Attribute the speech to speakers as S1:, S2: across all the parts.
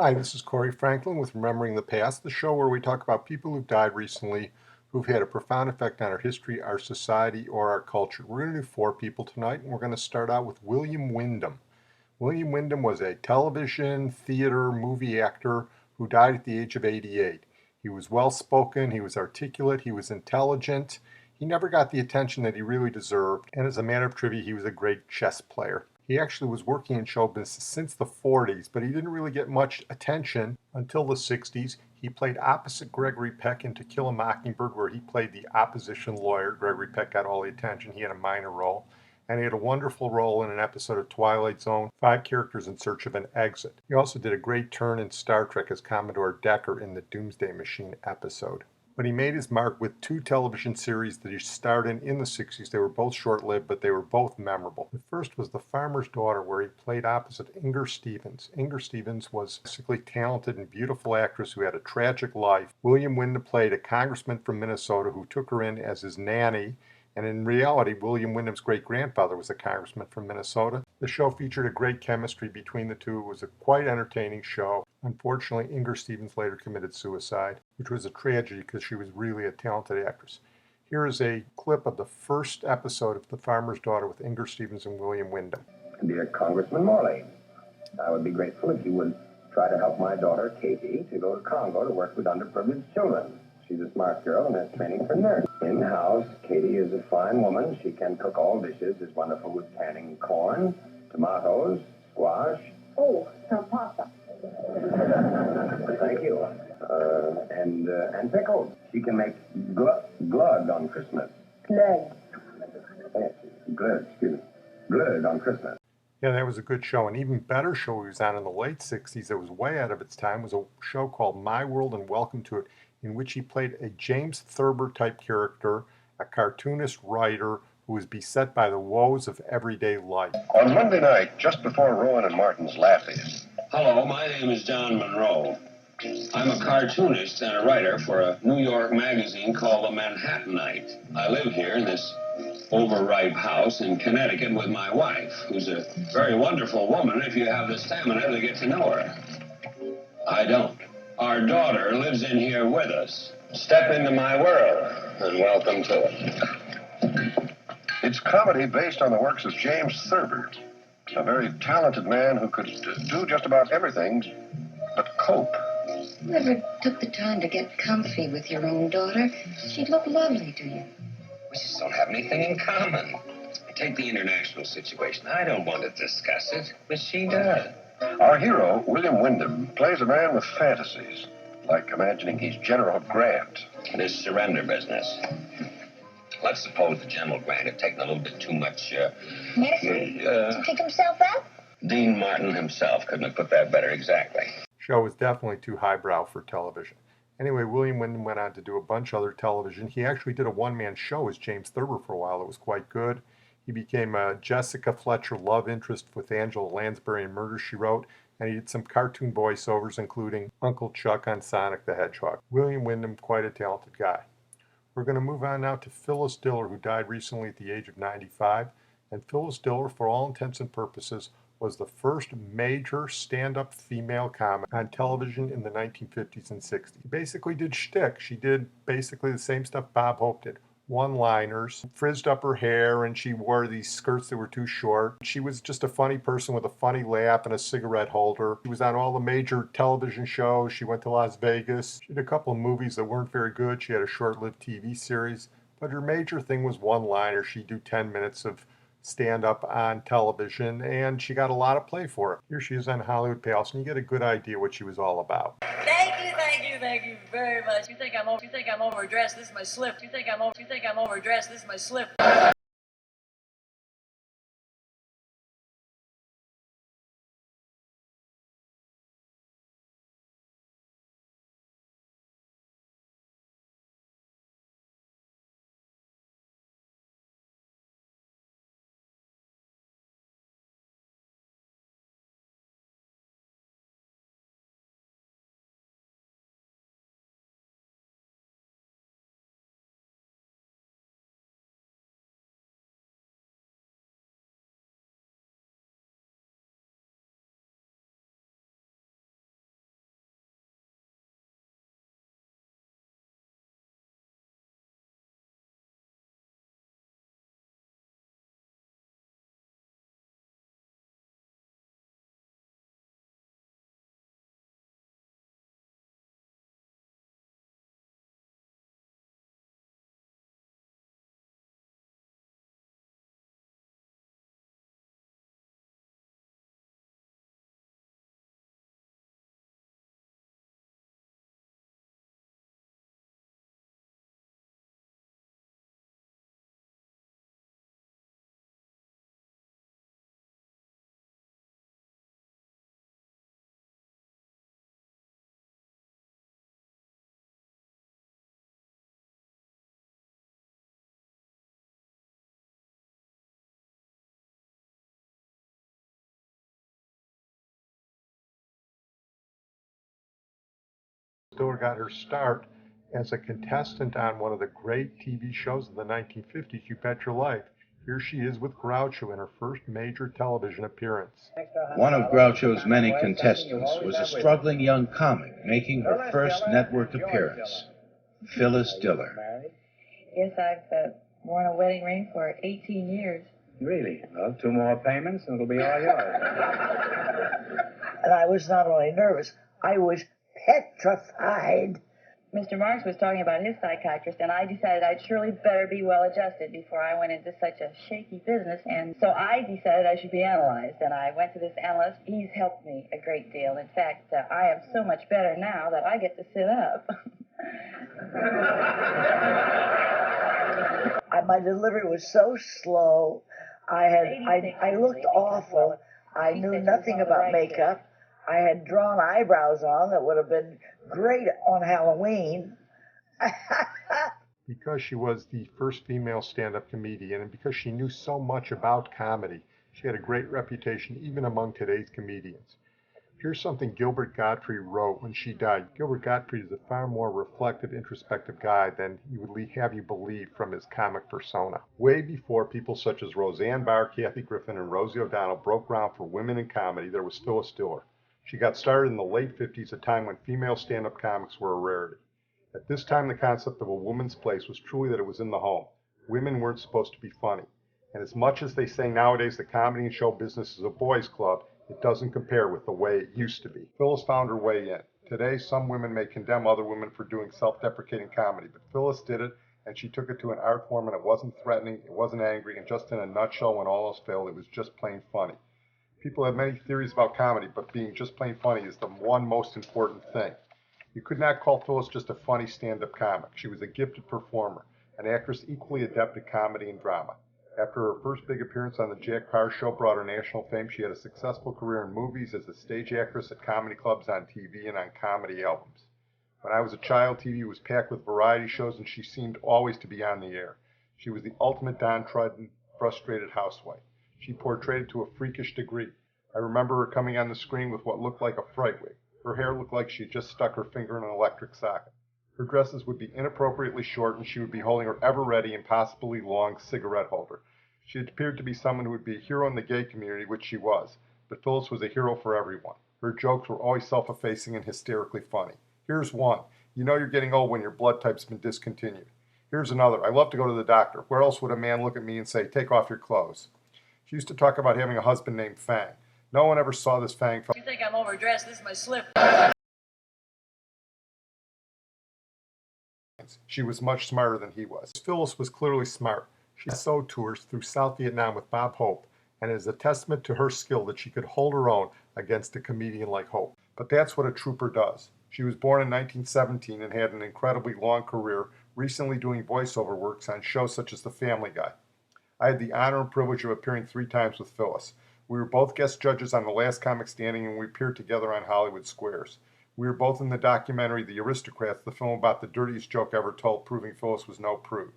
S1: Hi, this is Corey Franklin with Remembering the Past, the show where we talk about people who've died recently who've had a profound effect on our history, our society, or our culture. We're going to do 4 people tonight, and we're going to start out with William Windham. William Windham was a television, theater, movie actor who died at the age of 88. He was well-spoken, he was articulate, he was intelligent. He never got the attention that he really deserved, and as a matter of trivia, he was a great chess player. He actually was working in show business since the 40s, but he didn't really get much attention until the 60s. He played opposite Gregory Peck in To Kill a Mockingbird, where he played the opposition lawyer. Gregory Peck got all the attention. He had a minor role. And he had a wonderful role in an episode of Twilight Zone, 5 characters in search of an exit. He also did a great turn in Star Trek as Commodore Decker in the Doomsday Machine episode. But he made his mark with 2 television series that he starred in the 60s. They were both short-lived, but they were both memorable. The first was The Farmer's Daughter, where he played opposite Inger Stevens. Inger Stevens was a basically talented and beautiful actress who had a tragic life. William Windham played a congressman from Minnesota who took her in as his nanny. And in reality, William Windham's great-grandfather was a congressman from Minnesota. The show featured a great chemistry between the two. It was a quite entertaining show. Unfortunately, Inger Stevens later committed suicide, which was a tragedy because she was really a talented actress. Here is a clip of the first episode of The Farmer's Daughter with Inger Stevens and William Windham.
S2: Dear Congressman Morley, I would be grateful if you would try to help my daughter, Katie, to go to Congo to work with underprivileged children. She's a smart girl and has training for nurse. In-house, Katie is a fine woman. She can cook all dishes, is wonderful with canning corn, tomatoes, squash.
S3: Oh, some pasta.
S2: Thank you. And pickles. She can make glug on Christmas.
S3: Glug.
S2: Yes, glug, excuse me. Glug on Christmas.
S1: Yeah, that was a good show. An even better show he was on in the late 60s that was way out of its time was a show called My World and Welcome to It, in which he played a James Thurber-type character, a cartoonist writer who was beset by the woes of everyday life.
S4: On Monday night, just before Rowan and Martin's Laugh-Is.
S5: Hello, my name is John Monroe. I'm a cartoonist and a writer for a New York magazine called The Manhattanite. I live here in this overripe house in Connecticut with my wife, who's a very wonderful woman if you have the stamina to get to know her. I don't. Our daughter lives in here with us. Step into my world and welcome to it.
S4: It's comedy based on the works of James Thurber, a very talented man who could do just about everything but cope.
S6: You ever took the time to get comfy with your own daughter? She'd look lovely to you.
S5: We just don't have anything in common. Take the international situation. I don't want to discuss it, but she does.
S4: Our hero, William Windham, plays a man with fantasies, like imagining he's General Grant.
S5: This surrender business. Let's suppose the General Grant had taken a little bit too much,
S3: Medicine? To pick himself up?
S5: Dean Martin himself couldn't have put that better exactly.
S1: Show was definitely too highbrow for television. Anyway, William Windham went on to do a bunch of other television. He actually did a one-man show as James Thurber for a while. It was quite good. He became a Jessica Fletcher love interest with Angela Lansbury in Murder, She Wrote, and he did some cartoon voiceovers, including Uncle Chuck on Sonic the Hedgehog. William Windham, quite a talented guy. We're going to move on now to Phyllis Diller, who died recently at the age of 95. And Phyllis Diller, for all intents and purposes, was the first major stand-up female comic on television in the 1950s and 60s. She basically did shtick. She did basically the same stuff Bob Hope did. One-liners, frizzed up her hair, and she wore these skirts that were too short. She was just a funny person with a funny laugh and a cigarette holder. She was on all the major television shows. She went to Las Vegas. She did a couple of movies that weren't very good. She had a short-lived TV series. But her major thing was one-liners. She'd do 10 minutes of stand-up on television, and she got a lot of play for it. Here she is on Hollywood Palace, and you get a good idea what she was all about.
S7: Thank you very much. You think I'm overdressed? This is my slip. You think I'm overdressed? This is my slip.
S1: Diller got her start as a contestant on one of the great TV shows of the 1950s, You Bet Your Life. Here she is with Groucho in her first major television appearance.
S8: One of Groucho's many contestants was a struggling young comic making her first network appearance, Phyllis Diller.
S9: Yes, I've worn a wedding ring for 18 years.
S2: Really? Well, 2 more payments and it'll be all yours.
S10: And I was not only nervous, I was petrified.
S9: Mr. Marks was talking about his psychiatrist, and I decided I'd surely better be well adjusted before I went into such a shaky business, and so I decided I should be analyzed, and I went to this analyst. He's helped me a great deal. In fact, I am so much better now that I get to sit up.
S10: My delivery was so slow. I looked awful. I knew nothing about makeup. I had drawn eyebrows on that would have been great on Halloween.
S1: Because she was the first female stand-up comedian and because she knew so much about comedy, she had a great reputation even among today's comedians. Here's something Gilbert Gottfried wrote when she died. Gilbert Gottfried is a far more reflective, introspective guy than he would have you believe from his comic persona. Way before people such as Roseanne Barr, Kathy Griffin, and Rosie O'Donnell broke ground for women in comedy, there was Phyllis Diller. She got started in the late 50s, a time when female stand-up comics were a rarity. At this time, the concept of a woman's place was truly that it was in the home. Women weren't supposed to be funny. And as much as they say nowadays that comedy and show business is a boys' club, it doesn't compare with the way it used to be. Phyllis found her way in. Today, some women may condemn other women for doing self-deprecating comedy, but Phyllis did it, and she took it to an art form, and it wasn't threatening, it wasn't angry, and just in a nutshell, when all else failed, it was just plain funny. People have many theories about comedy, but being just plain funny is the one most important thing. You could not call Phyllis just a funny stand-up comic. She was a gifted performer, an actress equally adept at comedy and drama. After her first big appearance on the Jack Paar Show brought her national fame, she had a successful career in movies as a stage actress at comedy clubs, on TV, and on comedy albums. When I was a child, TV was packed with variety shows, and she seemed always to be on the air. She was the ultimate downtrodden, frustrated housewife. She portrayed it to a freakish degree. I remember her coming on the screen with what looked like a fright wig. Her hair looked like she had just stuck her finger in an electric socket. Her dresses would be inappropriately short, and she would be holding her ever-ready, impossibly long cigarette holder. She appeared to be someone who would be a hero in the gay community, which she was. But Phyllis was a hero for everyone. Her jokes were always self-effacing and hysterically funny. Here's one. You know you're getting old when your blood type's been discontinued. Here's another. I love to go to the doctor. Where else would a man look at me and say, take off your clothes? She used to talk about having a husband named Fang. No one ever saw this Fang.
S7: You think I'm overdressed? This is my slip.
S1: She was much smarter than he was. Phyllis was clearly smart. She sewed tours through South Vietnam with Bob Hope, and it is a testament to her skill that she could hold her own against a comedian like Hope. But that's what a trooper does. She was born in 1917 and had an incredibly long career, recently doing voiceover works on shows such as The Family Guy. I had the honor and privilege of appearing 3 times with Phyllis. We were both guest judges on The Last Comic Standing, and we appeared together on Hollywood Squares. We were both in the documentary The Aristocrats, the film about the dirtiest joke ever told, proving Phyllis was no prude.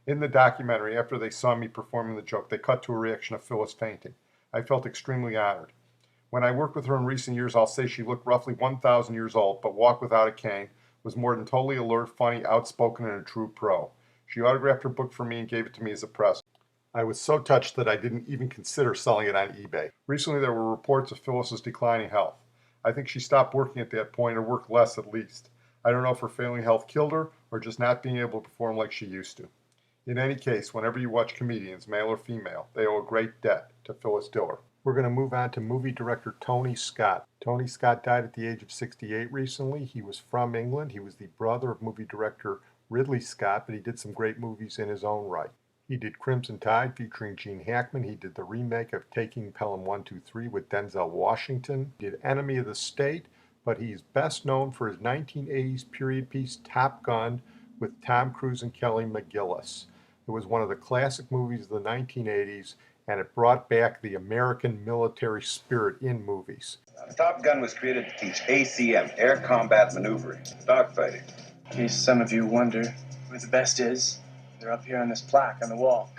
S1: In the documentary, after they saw me performing the joke, they cut to a reaction of Phyllis fainting. I felt extremely honored. When I worked with her in recent years, I'll say she looked roughly 1,000 years old, but walked without a cane, was more than totally alert, funny, outspoken, and a true pro. She autographed her book for me and gave it to me as a present. I was so touched that I didn't even consider selling it on eBay. Recently, there were reports of Phyllis's declining health. I think she stopped working at that point, or worked less at least. I don't know if her failing health killed her, or just not being able to perform like she used to. In any case, whenever you watch comedians, male or female, they owe a great debt to Phyllis Diller. We're going to move on to movie director Tony Scott. Tony Scott died at the age of 68 recently. He was from England. He was the brother of movie director Ridley Scott, but he did some great movies in his own right. He did Crimson Tide featuring Gene Hackman. He did the remake of Taking Pelham 123 with Denzel Washington. He did Enemy of the State, but he's best known for his 1980s period piece Top Gun with Tom Cruise and Kelly McGillis. It was one of the classic movies of the 1980s, and it brought back the American military spirit in movies.
S11: Top Gun was created to teach ACM, air combat maneuvering, dogfighting.
S12: In case some of you wonder who the best is, they're up here on this plaque on the wall.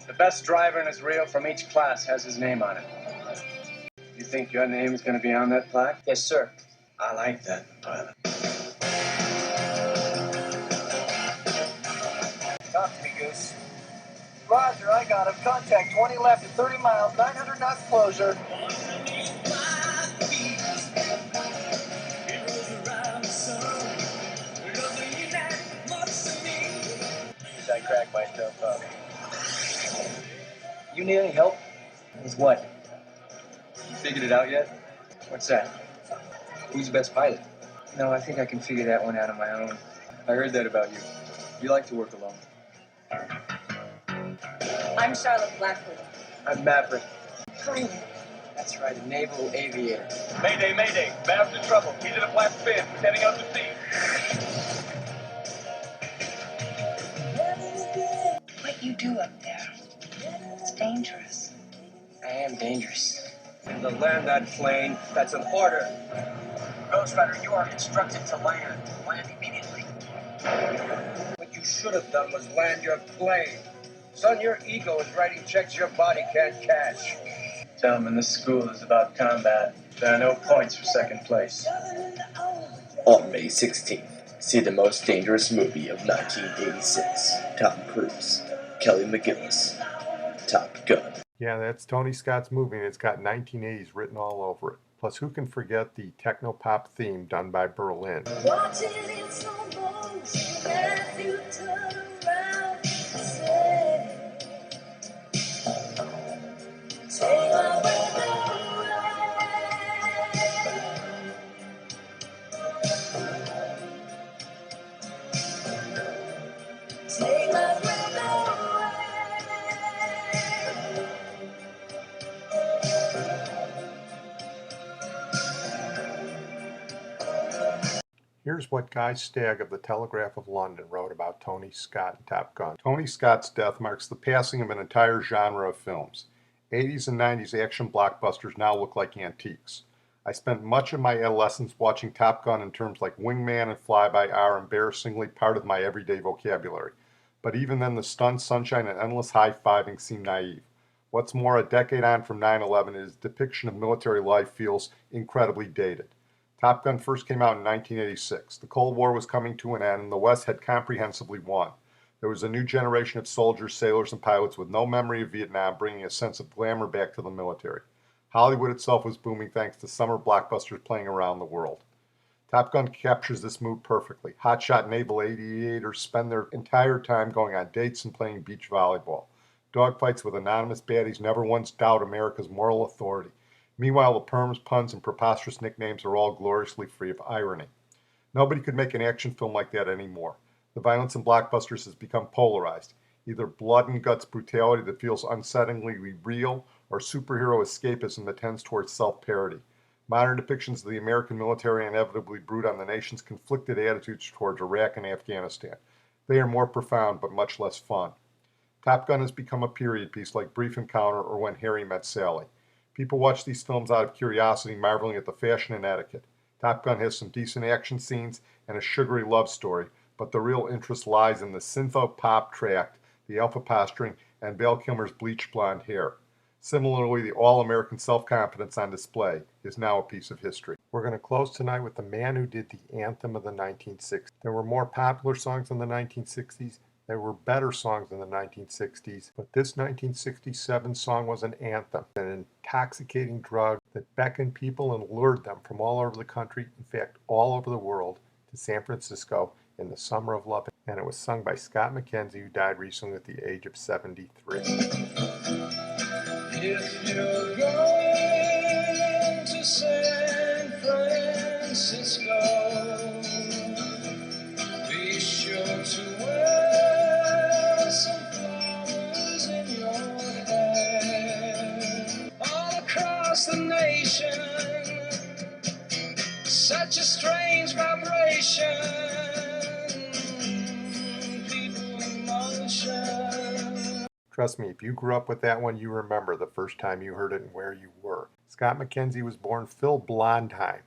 S12: The best driver in Israel from each class has his name on it. You think your name is going to be on that plaque?
S11: Yes, sir. I like that, pilot.
S12: Talk to me, Goose. Roger, I got him. Contact 20 left at 30 miles, 900 knots closure. I cracked myself up. You need any help? With what? You figured it out yet? What's that? Who's the best pilot? No, I think I can figure that one out on my own. I heard that about you. You like to work alone.
S7: I'm Charlotte Blackwood.
S12: I'm Maverick.
S7: Pilot.
S12: That's right, a naval aviator.
S13: Mayday, mayday. Mav's in trouble. He's in a flat spin. He's heading out to sea.
S6: What you do up there? It's dangerous.
S12: I am dangerous. To land that plane, that's an order. Ghost Rider, you are instructed to land. Land immediately. What you should have done was land your plane. Son, your ego is writing checks your body can't cash. Gentlemen, this school is about combat. There are no points for second place.
S14: On May 16th, see the most dangerous movie of 1986. Tom Cruise, Kelly McGillis, Top Gun.
S1: Yeah, that's Tony Scott's movie, and it's got 1980s written all over it. Plus, who can forget the techno-pop theme done by Berlin?
S15: Watching in slow motion as you turn around and say, take my breath away. Take my breath away.
S1: Here's what Guy Stagg of the Telegraph of London wrote about Tony Scott and Top Gun. Tony Scott's death marks the passing of an entire genre of films. 80s and 90s action blockbusters now look like antiques. I spent much of my adolescence watching Top Gun, and terms like wingman and flyby are embarrassingly part of my everyday vocabulary. But even then, the stunned sunshine and endless high-fiving seem naive. What's more, a decade on from 9/11, his depiction of military life feels incredibly dated. Top Gun first came out in 1986. The Cold War was coming to an end, and the West had comprehensively won. There was a new generation of soldiers, sailors, and pilots with no memory of Vietnam, bringing a sense of glamour back to the military. Hollywood itself was booming thanks to summer blockbusters playing around the world. Top Gun captures this mood perfectly. Hotshot naval aviators spend their entire time going on dates and playing beach volleyball. Dogfights with anonymous baddies never once doubt America's moral authority. Meanwhile, the perms, puns, and preposterous nicknames are all gloriously free of irony. Nobody could make an action film like that anymore. The violence in blockbusters has become polarized. Either blood and guts brutality that feels unsettlingly real, or superhero escapism that tends towards self-parody. Modern depictions of the American military inevitably brood on the nation's conflicted attitudes towards Iraq and Afghanistan. They are more profound, but much less fun. Top Gun has become a period piece like Brief Encounter or When Harry Met Sally. People watch these films out of curiosity, marveling at the fashion and etiquette. Top Gun has some decent action scenes and a sugary love story, but the real interest lies in the syntho-pop tract, the alpha posturing, and Val Kilmer's bleached blonde hair. Similarly, the all-American self-confidence on display is now a piece of history. We're going to close tonight with the man who did the anthem of the 1960s. There were more popular songs in the 1960s. There were better songs in the 1960s, but this 1967 song was an anthem, an intoxicating drug that beckoned people and lured them from all over the country, in fact, all over the world, to San Francisco in the summer of love. And it was sung by Scott McKenzie, who died recently at the age of 73.
S15: If you're going to San Francisco, be sure to wear some flowers in your hair. All across the nation, such a strange vibration, people in motion.
S1: Trust me, if you grew up with that one, you remember the first time you heard it and where you were. Scott McKenzie was born Phil Blondheim,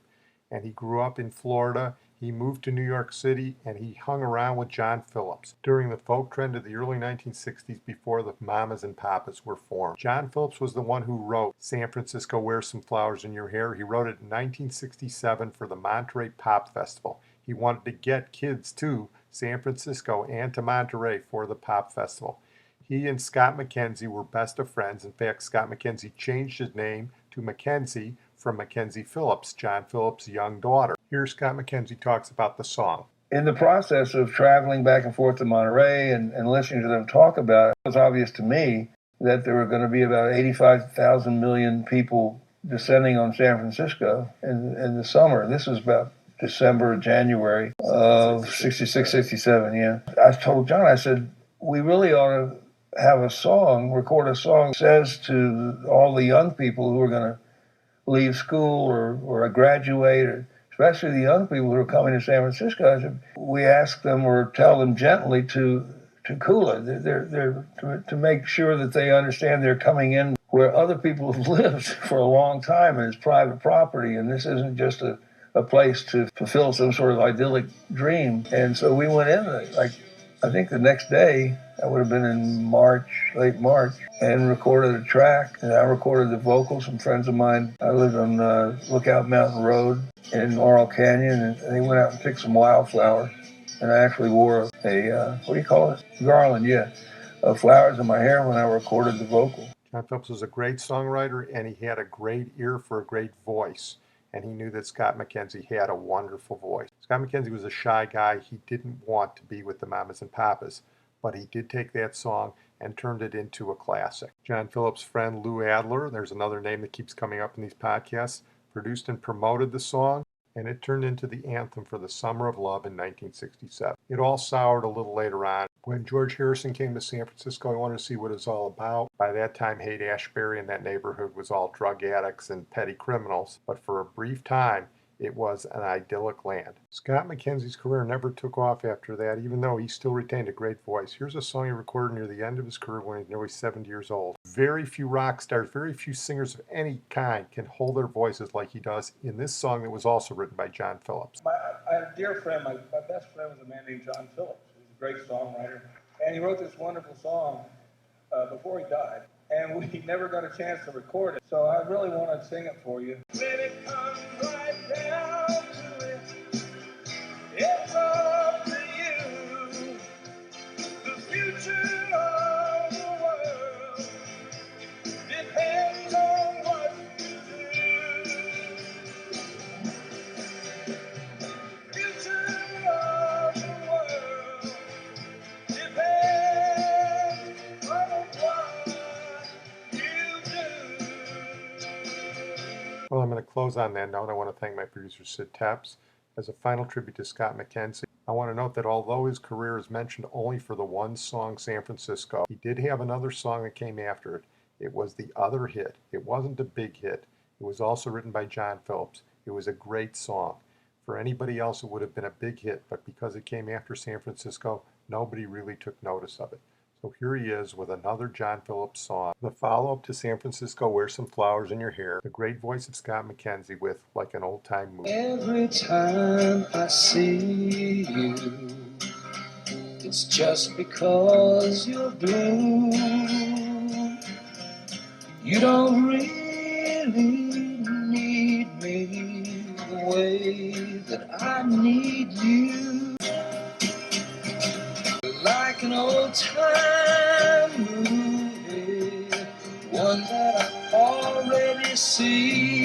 S1: and he grew up in Florida. He moved to New York City, and he hung around with John Phillips during the folk trend of the early 1960s before the Mamas and Papas were formed. John Phillips was the one who wrote San Francisco, Wear Some Flowers in Your Hair. He wrote it in 1967 for the Monterey Pop Festival. He wanted to get kids, too, San Francisco and to Monterey for the Pop Festival. He and Scott McKenzie were best of friends. In fact, Scott McKenzie changed his name to McKenzie from Mackenzie Phillips, John Phillips' young daughter. Here Scott McKenzie talks about the song.
S16: In the process of traveling back and forth to Monterey and listening to them talk about it, it was obvious to me that there were going to be about 85,000 million people descending on San Francisco in the summer. This was about December, January of 66, 67, yeah. I told John, I said, we really ought to have a song, record a song that says to all the young people who are going to leave school or graduate, or especially the young people who are coming to San Francisco, I said, we ask them or tell them gently to cool it, to make sure that they understand they're coming in where other people have lived for a long time and it's private property, and this isn't just a place to fulfill some sort of idyllic dream. And so we went in, like, I think the next day, that would have been in March, late March, and recorded a track. And I recorded the vocals. Some friends of mine, I lived on Lookout Mountain Road in Laurel Canyon, and they went out and picked some wildflowers. And I actually wore a what do you call it? Garland, yeah, of flowers in my hair when I recorded the vocal.
S1: John Phillips was a great songwriter, and he had a great ear for a great voice. And he knew that Scott McKenzie had a wonderful voice. Scott McKenzie was a shy guy. He didn't want to be with the mamas and papas, but he did take that song and turned it into a classic. John Phillips' friend Lou Adler, there's another name that keeps coming up in these podcasts, produced and promoted the song, and it turned into the anthem for the Summer of Love in 1967. It all soured a little later on. When George Harrison came to San Francisco, I wanted to see what it was all about. By that time, Haight-Ashbury and that neighborhood was all drug addicts and petty criminals, but for a brief time, it was an idyllic land. Scott McKenzie's career never took off after that, even though he still retained a great voice. Here's a song he recorded near the end of his career when he was nearly 70 years old. Very few rock stars, very few singers of any kind can hold their voices like he does in this song that was also written by John Phillips.
S16: I have a dear friend, my best friend was a man named John Phillips. He was a great songwriter, and he wrote this wonderful song before he died. And we never got a chance to record it, so I really want to sing it for you. When it comes right down to it, it's up to you. The future of the world depends on what you do. Future of the world depends on what you do.
S1: Well, I'm going to close on that note. I want to thank my producer, Sid Tepps. As a final tribute to Scott McKenzie, I want to note that although his career is mentioned only for the one song, San Francisco, he did have another song that came after it. It was the other hit. It wasn't a big hit. It was also written by John Phillips. It was a great song. For anybody else, it would have been a big hit, but because it came after San Francisco, nobody really took notice of it. So here he is with another John Phillips song. The follow-up to San Francisco, Wear Some Flowers in Your Hair. The great voice of Scott McKenzie with Like an Old-Time Movie.
S15: Every time I see you, it's just because you're blue. You don't really need me the way that I need you. Like an old-time movie, one that I've already seen.